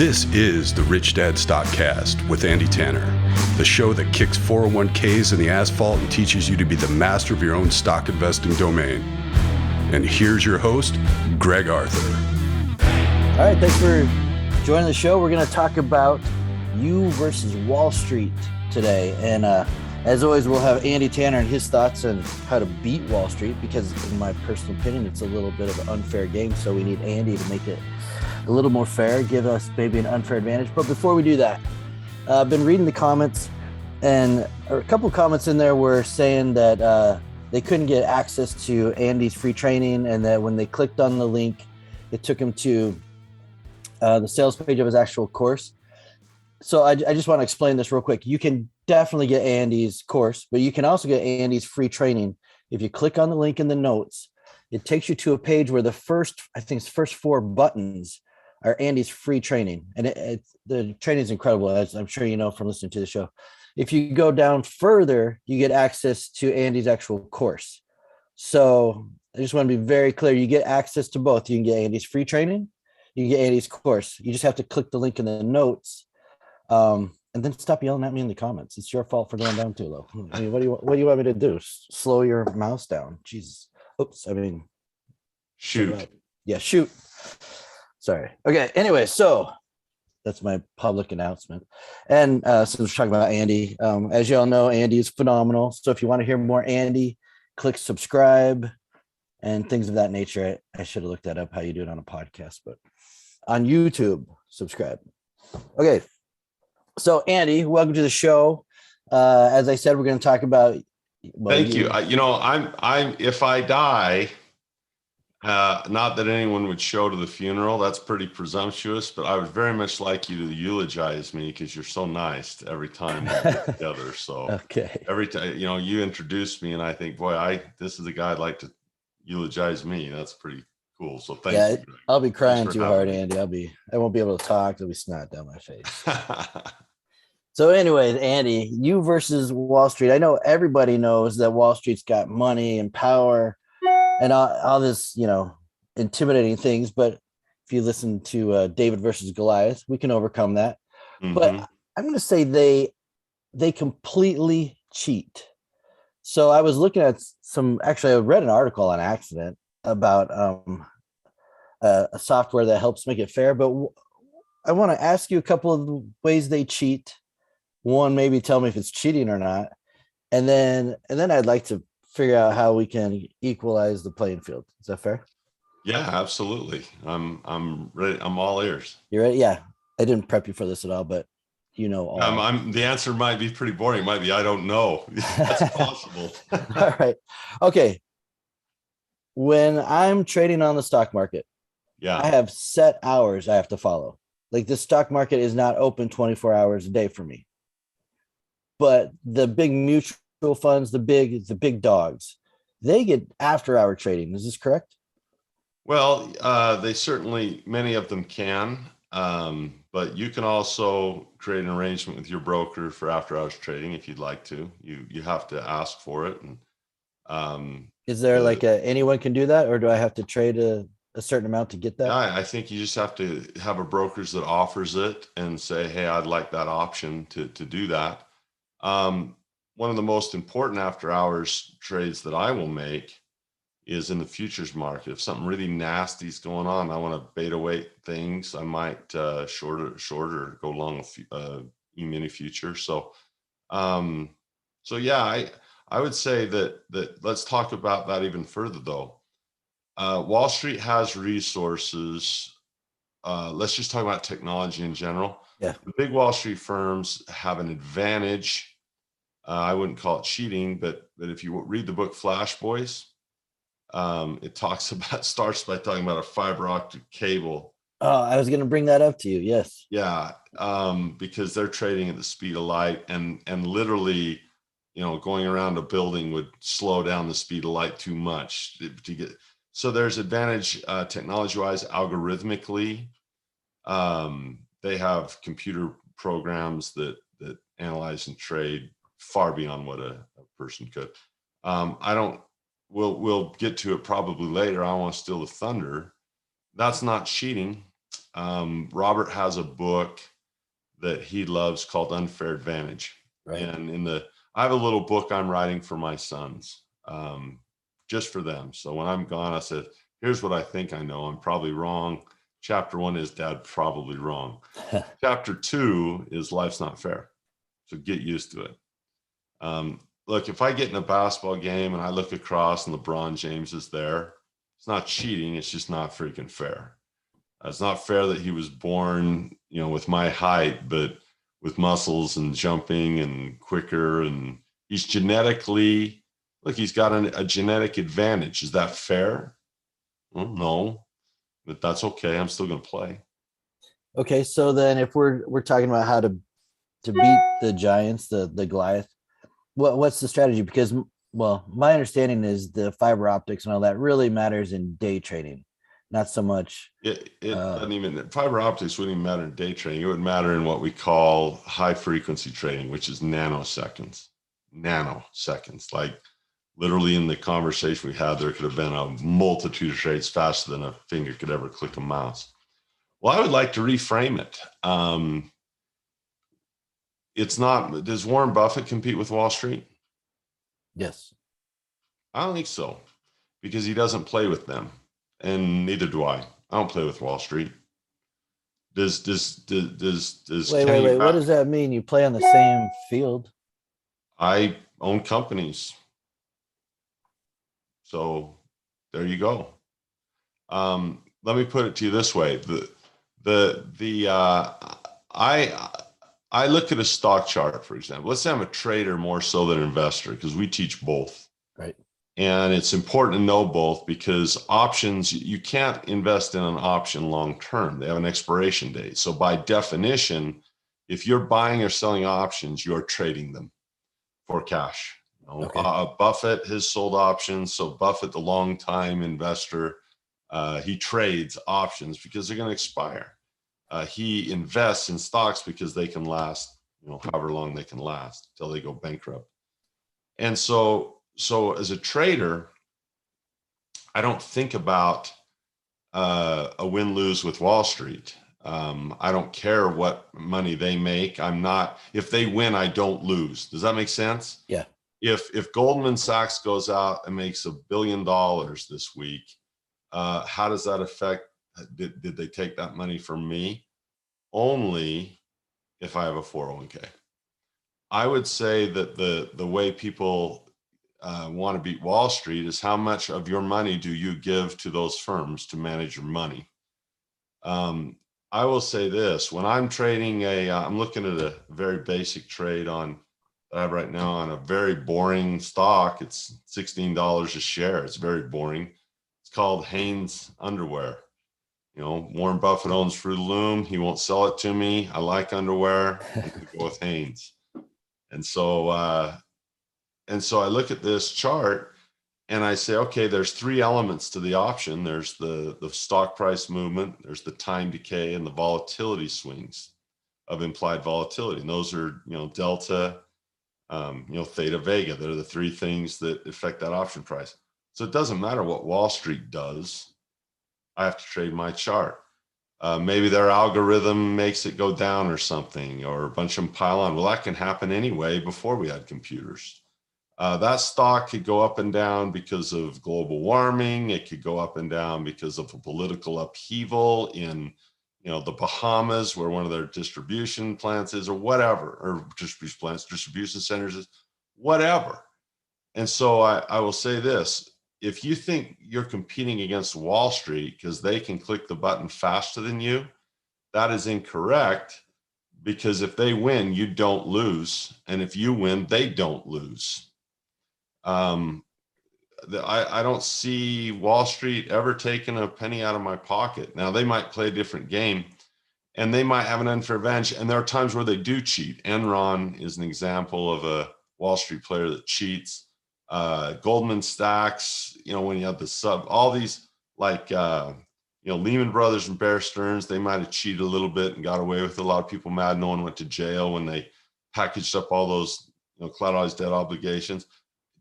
This is the Rich Dad Stockcast with Andy Tanner, the show that kicks 401ks in the asphalt and teaches you to be the master of your own stock investing domain. And here's your host, Greg Arthur. All right, thanks for joining the show. We're going to talk about you versus Wall Street today. And as always, we'll have Andy Tanner and his thoughts on how to beat Wall Street, because in my personal opinion, it's a little bit of an unfair game. So we need Andy to make it a little more fair, give us maybe an unfair advantage. But before we do that, I've been reading the comments, and a couple of comments in there were saying that they couldn't get access to Andy's free training, and that when they clicked on the link, it took them to the sales page of his actual course. So I just want to explain this real quick. You can definitely get Andy's course, but you can also get Andy's free training. If you click on the link in the notes, it takes you to a page where the first 4 buttons are Andy's free training. And the training is incredible, as I'm sure you know from listening to the show. If you go down further, you get access to Andy's actual course. So I just want to be very clear. You get access to both. You can get Andy's free training. You can get Andy's course. You just have to click the link in the notes. And then stop yelling at me in the comments. It's your fault for going down too low. I mean, what do you want me to do? Slow your mouse down. Jesus. Oops. I mean, shoot. Yeah, shoot. Sorry. Okay. Anyway, so that's my public announcement. And since we're talking about Andy, as you all know, Andy is phenomenal. So if you want to hear more Andy, click subscribe and things of that nature. I should have looked that up, how you do it on a podcast, but on YouTube, subscribe. Okay. So Andy, welcome to the show. As I said, we're going to talk about. Thank you. I'm if I die, not that anyone would show to the funeral. That's pretty presumptuous, but I would very much like you to eulogize me, because you're so nice every time we get together. So okay. Every time, you introduce me and I think, boy, this is the guy I'd like to eulogize me. That's pretty cool. So thank you. Greg. I'll be crying too hard, Andy. I won't be able to talk. There'll be snot down my face. So anyway, Andy, you versus Wall Street. I know everybody knows that Wall Street's got money and power and all this, intimidating things. But if you listen to David versus Goliath, we can overcome that. Mm-hmm. But I'm going to say they completely cheat. So I was looking at I read an article on accident about a software that helps make it fair. But I want to ask you a couple of ways they cheat. One, maybe tell me if it's cheating or not. And then I'd like to figure out how we can equalize the playing field. Is that fair? Yeah, absolutely. I'm ready. I'm all ears. You ready? Yeah. I didn't prep you for this at all, but all. The answer might be pretty boring. It might be, I don't know. That's possible. All right. Okay. When I'm trading on the stock market, I have set hours I have to follow. Like, the stock market is not open 24 hours a day for me. But the big mutual funds, the big dogs, they get after-hour trading. Is this correct? Well, they certainly, many of them can, but you can also create an arrangement with your broker for after-hours trading if you'd like to. You have to ask for it. And is there anyone can do that, or do I have to trade a certain amount to get that? Yeah, I think you just have to have a brokerage that offers it and say, hey, I'd like that option to do that. One of the most important after hours trades that I will make is in the futures market. If something really nasty is going on, I want to beta weight things, I might shorter go long a E-mini future. So yeah, I would say that let's talk about that even further though. Wall Street has resources. Let's just talk about technology in general. Yeah. The big Wall Street firms have an advantage. I wouldn't call it cheating, but if you read the book Flash Boys, it starts by talking about a fiber optic cable. Oh, I was going to bring that up to you. Yes. Yeah. Because they're trading at the speed of light, and literally, going around a building would slow down the speed of light too much to get. So there's advantage technology-wise, algorithmically. They have computer programs that analyze and trade far beyond what a person could. We'll get to it probably later. I don't want to steal the thunder. That's not cheating. Robert has a book that he loves called Unfair Advantage. Right. And I have a little book I'm writing for my sons, just for them. So when I'm gone, I said, here's what I think I know. I'm probably wrong. Chapter 1 is Dad probably wrong. Chapter 2 is life's not fair. So get used to it. Look, if I get in a basketball game and I look across and LeBron James is there, it's not cheating. It's just not freaking fair. It's not fair that he was born, with my height, but with muscles and jumping and quicker. And he's genetically, he's got a genetic advantage. Is that fair? Well, no, but that's okay. I'm still going to play. Okay. So then if we're talking about how to beat the Giants, the Goliath, what's the strategy? Because, well, my understanding is the fiber optics and all that really matters in day trading. Not so much. It doesn't even, fiber optics wouldn't even matter in day trading. It would matter in what we call high frequency trading, which is nanoseconds. Like literally in the conversation we had, there could have been a multitude of trades faster than a finger could ever click a mouse. Well, I would like to reframe it. It's not, does Warren Buffett compete with Wall Street? Yes. I don't think so, because he doesn't play with them. And neither do I. I don't play with Wall Street. Does wait. What does that mean? You play on the same field? I own companies. So there you go. Let me put it to you this way. I look at a stock chart, for example. Let's say I'm a trader more so than an investor, because we teach both. Right. And it's important to know both, because options, you can't invest in an option long-term. They have an expiration date. So by definition, if you're buying or selling options, you're trading them for cash. Okay. Buffett has sold options. So Buffett, the long-time investor, he trades options because they're going to expire. He invests in stocks because they can last, however long they can last until they go bankrupt. And so as a trader, I don't think about a win-lose with Wall Street. I don't care what money they make. If they win, I don't lose. Does that make sense? Yeah. If Goldman Sachs goes out and makes $1 billion this week, how does that affect, did they take that money from me? Only if I have a 401k. I would say that the way people want to beat Wall Street is how much of your money do you give to those firms to manage your money? I will say this: when I'm trading I'm looking at a very basic trade that I have right now on a very boring stock. It's $16 a share. It's very boring. It's called Haynes underwear. Warren Buffett owns Fruit of the Loom. He won't sell it to me. I like underwear. I'm going to go with Haynes. And so I look at this chart and I say, okay, there's 3 elements to the option. There's the stock price movement, there's the time decay, and the volatility swings of implied volatility. And those are, delta, theta, vega. They're the 3 things that affect that option price. So it doesn't matter what Wall Street does. I have to trade my chart. Maybe their algorithm makes it go down or something, or a bunch of them pile on. Well, that can happen anyway before we had computers. That stock could go up and down because of global warming. It could go up and down because of a political upheaval in, the Bahamas, where one of their distribution plants is, or whatever, or distribution centers is, whatever. And so I will say this: if you think you're competing against Wall Street because they can click the button faster than you, that is incorrect, because if they win, you don't lose. And if you win, they don't lose. I don't see Wall Street ever taking a penny out of my pocket. Now, they might play a different game and they might have an unfair advantage. And there are times where they do cheat. Enron is an example of a Wall Street player that cheats. Goldman Sachs, when you have all these Lehman Brothers and Bear Stearns, they might have cheated a little bit and got away with it. A lot of people mad no one went to jail when they packaged up all those collateralized debt obligations.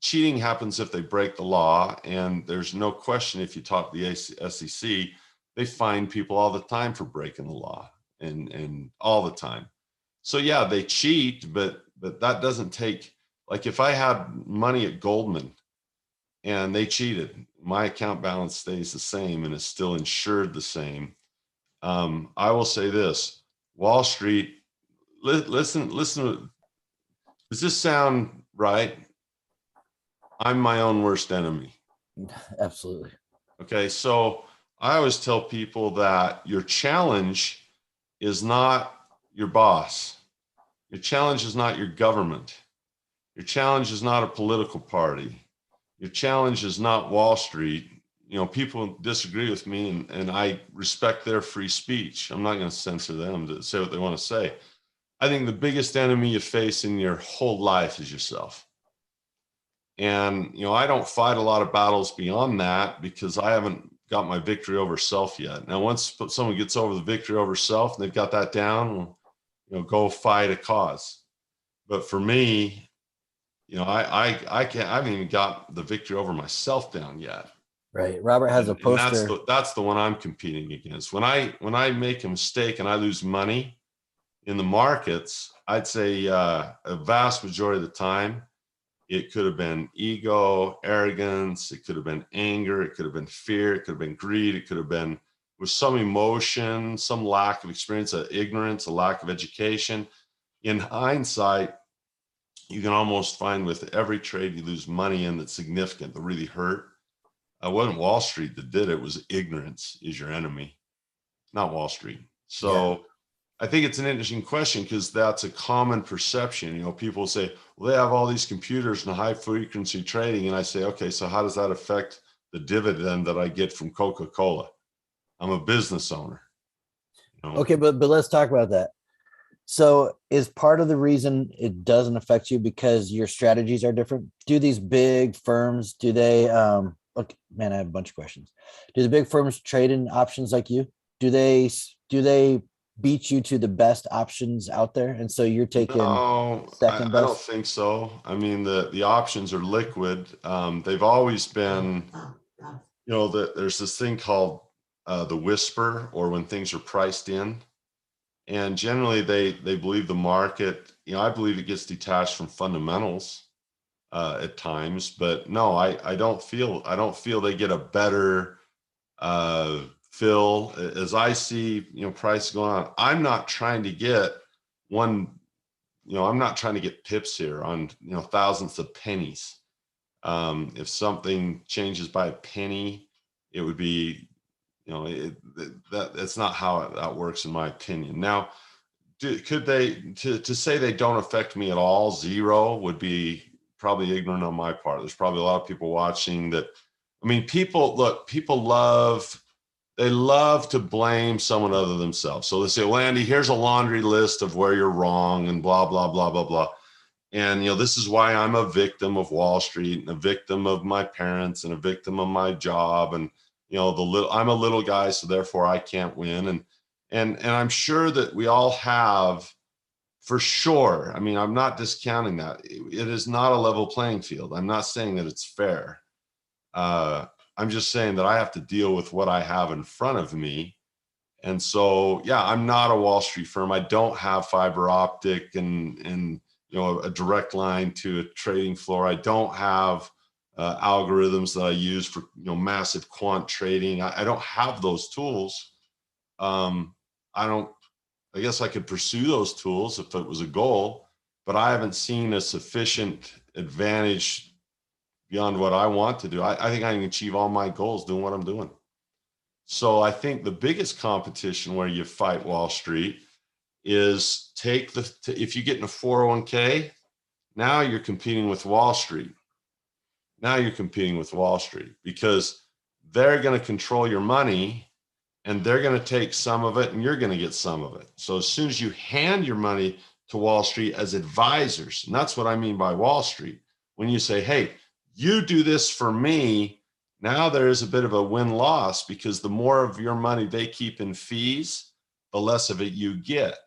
Cheating happens if they break the law, and there's no question if you talk to the SEC, they fine people all the time for breaking the law and all the time. So yeah, they cheat, but that doesn't take, like if I had money at Goldman and they cheated, my account balance stays the same and is still insured the same. I will say this, Wall Street, listen, does this sound right? I'm my own worst enemy. Absolutely. Okay, so I always tell people that your challenge is not your boss. Your challenge is not your government. Your challenge is not a political party. Your challenge is not Wall Street. You know, people disagree with me, and I respect their free speech. I'm not going to censor them to say what they want to say. I think the biggest enemy you face in your whole life is yourself. And, you know, I don't fight a lot of battles beyond that because I haven't got my victory over self yet. Now, once someone gets over the victory over self and they've got that down, you know, go fight a cause. But for me, you know, I can't, I haven't even got the victory over myself down yet. Right. Robert has a poster. And that's the one I'm competing against. When I make a mistake and I lose money in the markets, I'd say a vast majority of the time, it could have been ego, arrogance. It could have been anger. It could have been fear. It could have been greed. It could have been with some emotion, some lack of experience, ignorance, a lack of education. In hindsight, you can almost find with every trade you lose money in that's significant, that really hurt. It wasn't Wall Street that did it. It was ignorance is your enemy, not Wall Street. So yeah. I think it's an interesting question because that's a common perception. You know, people say, well, they have all these computers and high frequency trading. And I say, okay, so how does that affect the dividend that I get from Coca-Cola? I'm a business owner. You know? Okay, but let's talk about that. So is part of the reason it doesn't affect you because your strategies are different? Do these big firms, do they, look, man, I have a bunch of questions. Do the big firms trade in options like you? Do they beat you to the best options out there? And so you're taking second best? I don't think so. I mean, the options are liquid. They've always been, you know, there's this thing called the whisper, or when things are priced in. And generally they believe the market, you know, I believe it gets detached from fundamentals at times, but no, I don't feel they get a better fill as I see, you know, price going on. I'm not trying to get I'm not trying to get pips here on, you know, thousandths of pennies. If something changes by a penny, it would be, you know, that's not how that works in my opinion. Now, could they, to say they don't affect me at all, zero, would be probably ignorant on my part. There's probably a lot of people watching that. I mean, people love to blame someone other than themselves. So they say, well, Andy, here's a laundry list of where you're wrong and blah, blah, blah, blah, blah. And, you know, this is why I'm a victim of Wall Street and a victim of my parents and a victim of my job. And, you know, I'm a little guy, so therefore I can't win. And I'm sure that we all have, for sure. I mean, I'm not discounting that. It is not a level playing field. I'm not saying that it's fair. I'm just saying that I have to deal with what I have in front of me. And so, yeah, I'm not a Wall Street firm. I don't have fiber optic and you know, a direct line to a trading floor. I don't have algorithms that I use for, you know, massive quant trading. I don't have those tools. I guess I could pursue those tools if it was a goal, but I haven't seen a sufficient advantage beyond what I want to do. I think I can achieve all my goals doing what I'm doing. So I think the biggest competition where you fight Wall Street is if you get in a 401k, now you're competing with Wall Street. Now you're competing with Wall Street because they're going to control your money and they're going to take some of it and you're going to get some of it. So as soon as you hand your money to Wall Street as advisors, and that's what I mean by Wall Street, when you say, hey, you do this for me, now there is a bit of a win-loss because the more of your money they keep in fees, the less of it you get.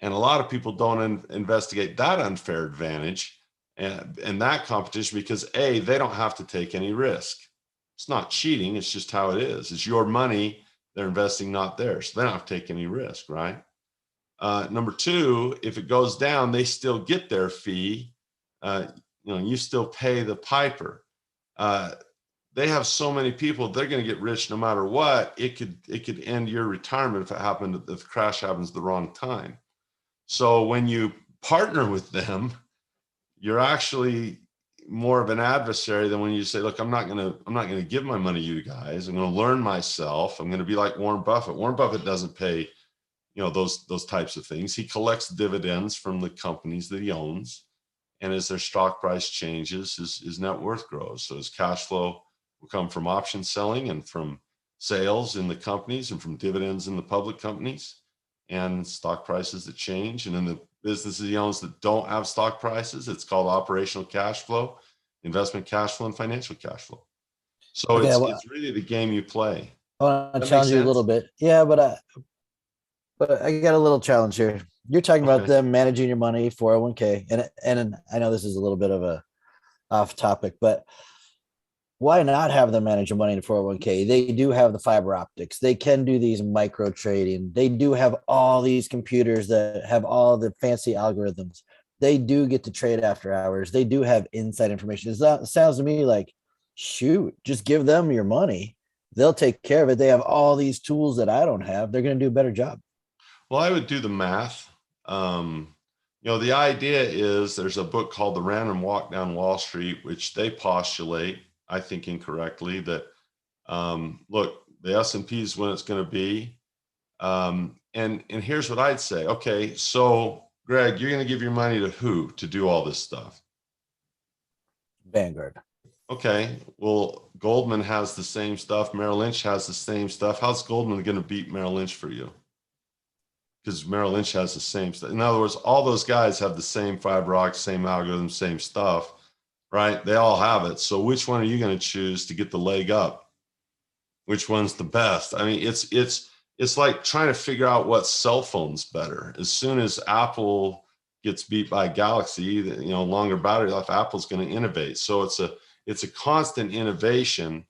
And a lot of people don't investigate that unfair advantage and that competition because they don't have to take any risk. It's not cheating. It's just how it is. It's your money They're investing not theirs. So they don't have to take any risk, right? Number two, if it goes down, they still get their fee. You still pay the piper. They have so many people, they're going to get rich no matter what. It could end your retirement if if the crash happens at the wrong time. So when you partner with them, you're actually more of an adversary than when you say, look, I'm not going to give my money to you guys. I'm going to learn myself. I'm going to be like Warren Buffett. Warren Buffett doesn't pay, those types of things. He collects dividends from the companies that he owns. And as their stock price changes, his net worth grows. So his cash flow will come from option selling and from sales in the companies and from dividends in the public companies and stock prices that change. And in the businesses he owns that don't have stock prices, it's called operational cash flow, investment cash flow, and financial cash flow. So Okay, it's really the game you play. I want to That challenge makes you a little sense? bit. Yeah, but I got a little challenge here. You're talking about Okay. them managing your money, 401k, and I know this is a little bit of a off topic, but why not have them manage your money in 401k? They do have the fiber optics. They can do these micro trading. They do have all these computers that have all the fancy algorithms. They do get to trade after hours. They do have inside information. It sounds to me like, shoot, just give them your money. They'll take care of it. They have all these tools that I don't have. They're going to do a better job. Well, I would do the math. The idea is there's a book called The Random Walk Down Wall Street, which they postulate, I think incorrectly, that look, the S&P is when it's going to be. And here's what I'd say. Okay, so Greg, you're going to give your money to who to do all this stuff? Vanguard. Okay, well, Goldman has the same stuff. Merrill Lynch has the same stuff. How's Goldman going to beat Merrill Lynch for you? Because Merrill Lynch has the same stuff. In other words, all those guys have the same fiber optics, same algorithm, same stuff, right? They all have it. So which one are you going to choose to get the leg up? Which one's the best? I mean, it's like trying to figure out what cell phone's better. As soon as Apple gets beat by Galaxy, longer battery life, Apple's going to innovate. So it's a constant innovation.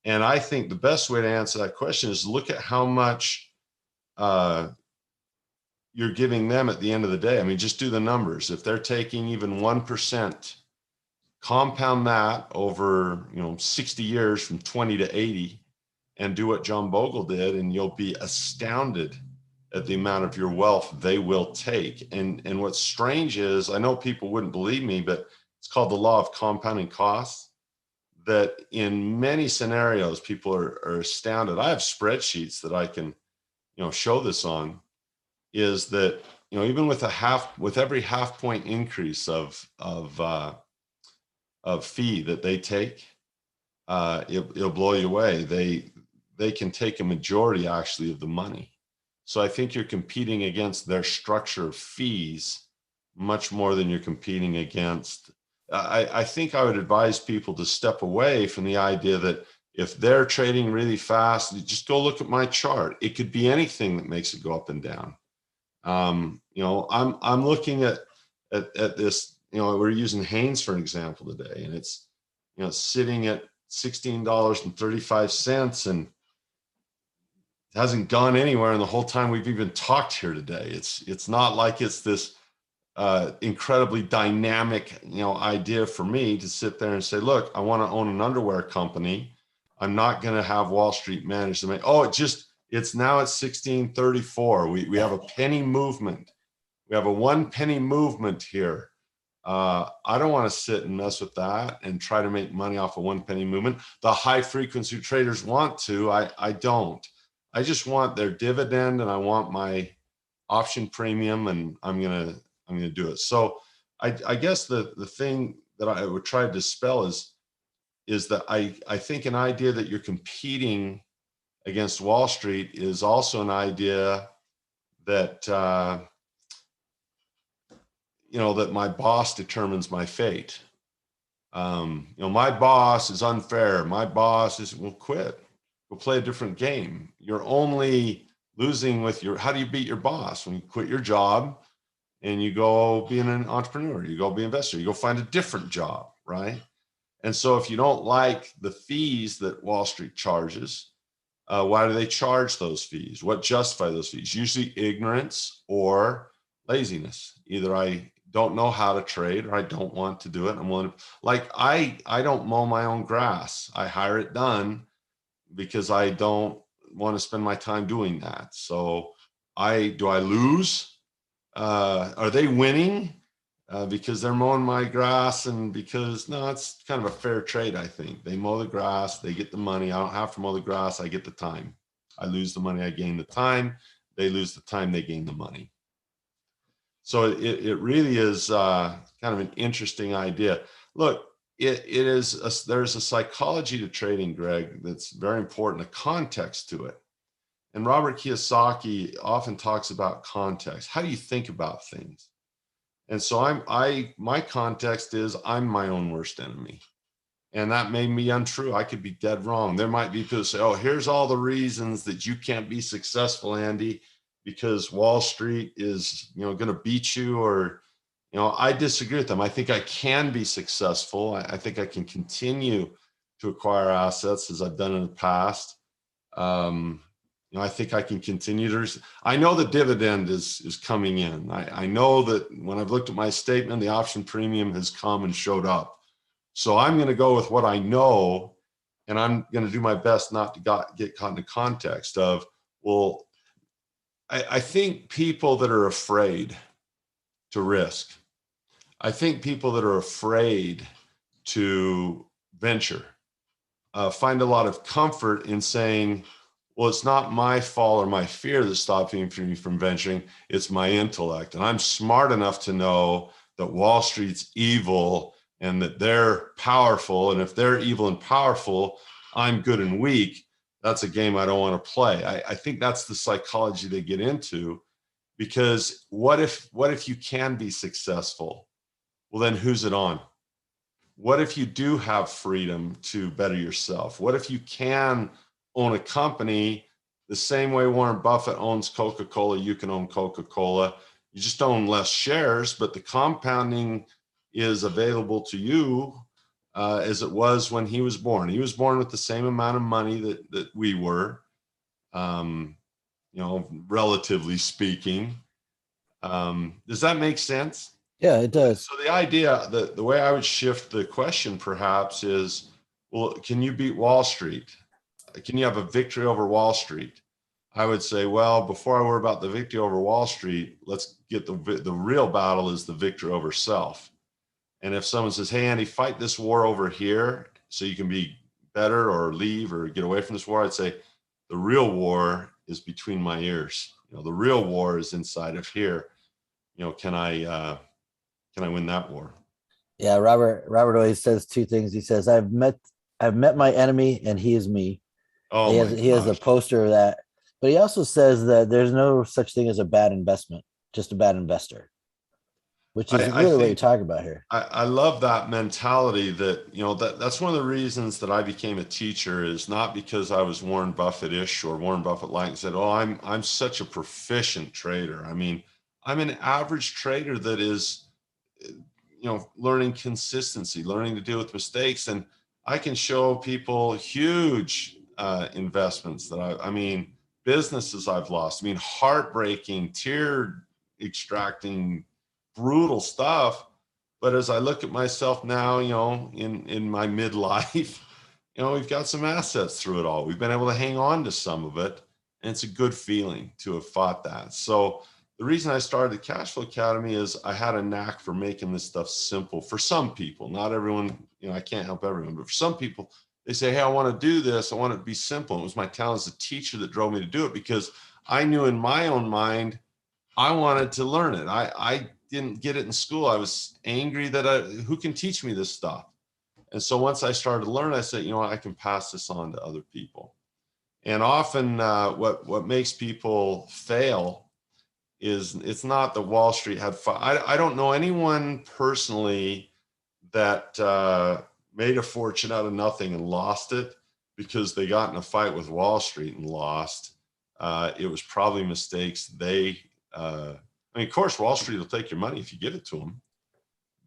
And I think the best way to answer that question is look at how much you're giving them at the end of the day. I mean, just do the numbers. If they're taking even 1%, compound that over 60 years from 20 to 80 and do what John Bogle did, and you'll be astounded at the amount of your wealth they will take. And what's strange is, I know people wouldn't believe me, but it's called the law of compounding costs, that in many scenarios, people are astounded. I have spreadsheets that I can show this on, is that even with every half point increase of fee that they take, it'll blow you away. They can take a majority actually of the money. So I think you're competing against their structure of fees much more than you're competing against. I think I would advise people to step away from the idea that if they're trading really fast, just go look at my chart. It could be anything that makes it go up and down. I'm looking at this, we're using Haynes for an example today, and it's, sitting at $16.35 and it hasn't gone anywhere in the whole time we've even talked here today. It's not like it's this incredibly dynamic, idea for me to sit there and say, look, I want to own an underwear company. I'm not going to have Wall Street manage them. Oh, it's now at 1634. We have a penny movement. We have a 1 penny movement here. I don't want to sit and mess with that and try to make money off a 1 penny movement. The high frequency traders want to. I don't. I just want their dividend and I want my option premium, and I'm gonna do it. So I guess the thing that I would try to dispel is that I think an idea that you're competing against Wall Street is also an idea that that my boss determines my fate. My boss is unfair. My boss will quit. We'll play a different game. You're only losing with how do you beat your boss? When you quit your job and you go be an entrepreneur, you go be an investor, you go find a different job, right? And so if you don't like the fees that Wall Street charges, Why do they charge those fees? What justify those fees? Usually ignorance or laziness. Either I don't know how to trade or I don't want to do it. I'm willing to, like, I don't mow my own grass. I hire it done because I don't want to spend my time doing that. So do I lose? Are they winning? Because they're mowing my grass, and because no, it's kind of a fair trade. I think they mow the grass, they get the money. I don't have to mow the grass. I get the time. I lose the money, I gain the time. They lose the time, they gain the money. So it really is kind of an interesting idea. Look, there's a psychology to trading, Greg, that's very important, a context to it. And Robert Kiyosaki often talks about context. How do you think about things? And so my context is I'm my own worst enemy. And that may be untrue. I could be dead wrong. There might be people who say, oh, here's all the reasons that you can't be successful, Andy, because Wall Street is, going to beat you, or, I disagree with them. I think I can be successful. I think I can continue to acquire assets as I've done in the past. I think I can continue to. I know the dividend is coming in. I know that when I've looked at my statement, the option premium has come and showed up. So I'm going to go with what I know, and I'm going to do my best not to get caught in the context of, well, I think people that are afraid to risk, I think people that are afraid to venture find a lot of comfort in saying, well, it's not my fault or my fear that's stopping me from venturing. It's my intellect. And I'm smart enough to know that Wall Street's evil and that they're powerful. And if they're evil and powerful, I'm good and weak. That's a game I don't want to play. I think that's the psychology they get into, because what if you can be successful? Well, then who's it on? What if you do have freedom to better yourself? What if you can own a company the same way Warren Buffett owns Coca-Cola? You can own Coca-Cola. You just own less shares, but the compounding is available to you as it was when he was born. He was born with the same amount of money that we were, relatively speaking. Does that make sense? Yeah, it does. So the idea, the way I would shift the question perhaps is, well, can you beat Wall Street? Can you have a victory over Wall Street? I would say, well, before I worry about the victory over Wall Street, let's get the real battle is the victory over self. And if someone says, hey, Andy, fight this war over here so you can be better or leave or get away from this war, I'd say the real war is between my ears. The real war is inside of here. Can I win that war? Yeah, Robert always says two things. He says, I've met my enemy and he is me. Oh, he has a poster of that. But he also says that there's no such thing as a bad investment, just a bad investor, which is really what you're talking about here. I love that mentality that's one of the reasons that I became a teacher, is not because I was Warren Buffett-ish or Warren Buffett-like and said, oh, I'm such a proficient trader. I mean, I'm an average trader that is, learning consistency, learning to deal with mistakes. And I can show people huge investments that businesses I've lost. Heartbreaking, tear extracting, brutal stuff. But as I look at myself now, in my midlife, we've got some assets through it all. We've been able to hang on to some of it. And it's a good feeling to have fought that. So the reason I started the Cash Flow Academy is I had a knack for making this stuff simple for some people. Not everyone, I can't help everyone, but for some people, they say, hey, I want to do this. I want it to be simple. It was my talent as a teacher that drove me to do it, because I knew in my own mind, I wanted to learn it. I didn't get it in school. I was angry that who can teach me this stuff? And so once I started to learn, I said, I can pass this on to other people. And often what makes people fail is it's not that Wall Street had fun. I don't know anyone personally that made a fortune out of nothing and lost it because they got in a fight with Wall Street and lost. It was probably mistakes. Of course, Wall Street will take your money if you give it to them.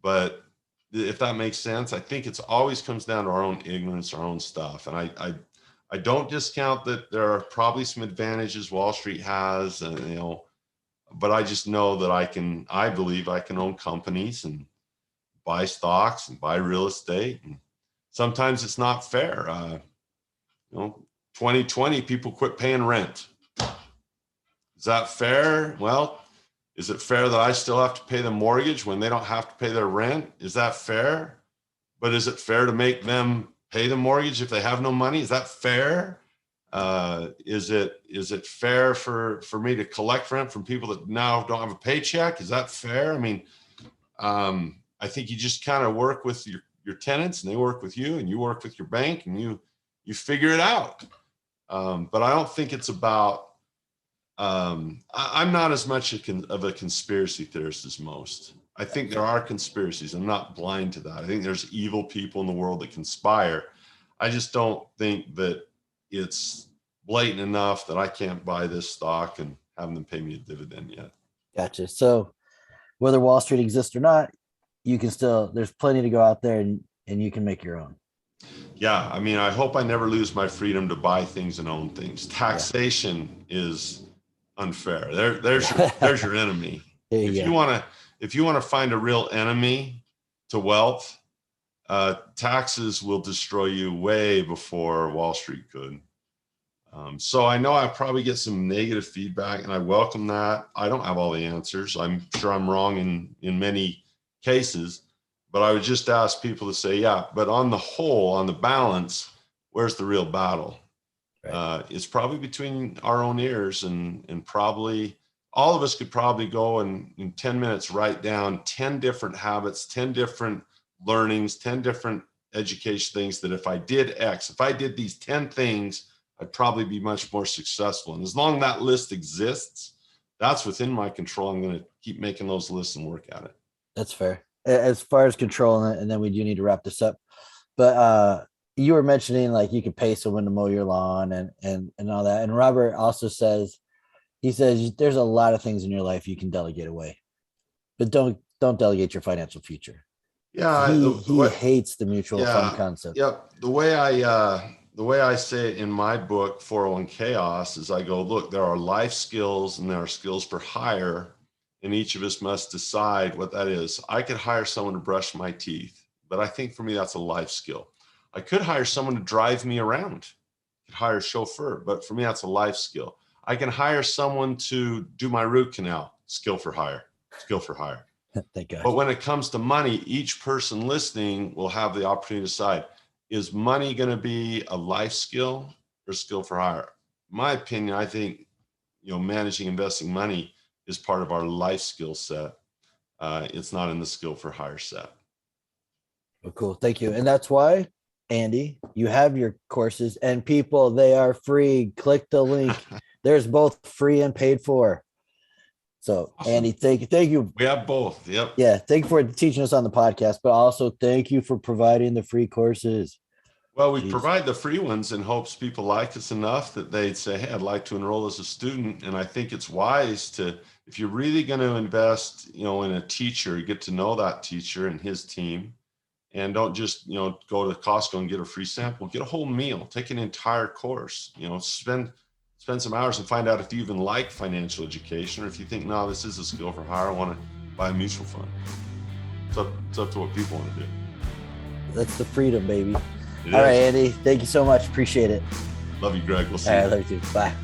But if that makes sense, I think it's always comes down to our own ignorance, our own stuff. And I don't discount that there are probably some advantages Wall Street has, and but I just know that I believe I can own companies and buy stocks and buy real estate. And sometimes it's not fair. 2020, people quit paying rent. Is that fair? Well, is it fair that I still have to pay the mortgage when they don't have to pay their rent? Is that fair? But is it fair to make them pay the mortgage if they have no money? Is that fair? Is it fair for me to collect rent from people that now don't have a paycheck? Is that fair? I mean, I think you just kind of work with your tenants, and they work with you, and you work with your bank, and you figure it out. But I don't think it's about, I'm not as much of a conspiracy theorist as most. I think there are conspiracies. I'm not blind to that. I think there's evil people in the world that conspire. I just don't think that it's blatant enough that I can't buy this stock and have them pay me a dividend yet. Gotcha. So whether Wall Street exists or not, you can still, there's plenty to go out there and you can make your own. Yeah. I mean, I hope I never lose my freedom to buy things and own things. Taxation is unfair. There's your enemy. If you want to find a real enemy to wealth, taxes will destroy you way before Wall Street could. So I know I probably get some negative feedback, and I welcome that. I don't have all the answers. I'm sure I'm wrong in many cases, but I would just ask people to say, yeah, but on the whole, on the balance, where's the real battle? Right. It's probably between our own ears, and probably all of us could probably go and in 10 minutes write down 10 different habits, 10 different learnings, 10 different education things that if I did X, if I did these 10 things, I'd probably be much more successful. And as long as that list exists, that's within my control. I'm going to keep making those lists and work at it. That's fair. As far as controlling it, and then we do need to wrap this up. But you were mentioning like you could pay someone to mow your lawn and all that. And Robert also says, he says there's a lot of things in your life you can delegate away, but don't delegate your financial future. Yeah, he hates the mutual fund concept. Yep. The way I say it in my book, 401 Chaos, is I go, look, there are life skills and there are skills for hire, and each of us must decide what that is. I could hire someone to brush my teeth, but I think for me that's a life skill. I could hire someone to drive me around. I could hire a chauffeur, but for me that's a life skill. I can hire someone to do my root canal, skill for hire. Thank God. But when it comes to money, each person listening will have the opportunity to decide, is money going to be a life skill or skill for hire? In my opinion, I think, managing, investing money is part of our life skill set. It's not in the skill for hire set. Well, cool. Thank you. And that's why, Andy, you have your courses, and people, they are free. Click the link. There's both free and paid for. So, awesome. Andy, thank you. We have both. Yep. Yeah. Thank you for teaching us on the podcast, but also thank you for providing the free courses. Well, we provide the free ones in hopes people like us enough that they'd say, hey, I'd like to enroll as a student. And I think it's wise to, if you're really going to invest, in a teacher, get to know that teacher and his team. And don't just, go to Costco and get a free sample. Get a whole meal. Take an entire course. Spend some hours and find out if you even like financial education, or if you think, no, this is a skill for hire. I want to buy a mutual fund. It's up to what people want to do. That's the freedom, baby. All right, Andy. Thank you so much. Appreciate it. Love you, Greg. We'll see you. All right, love you too. Bye.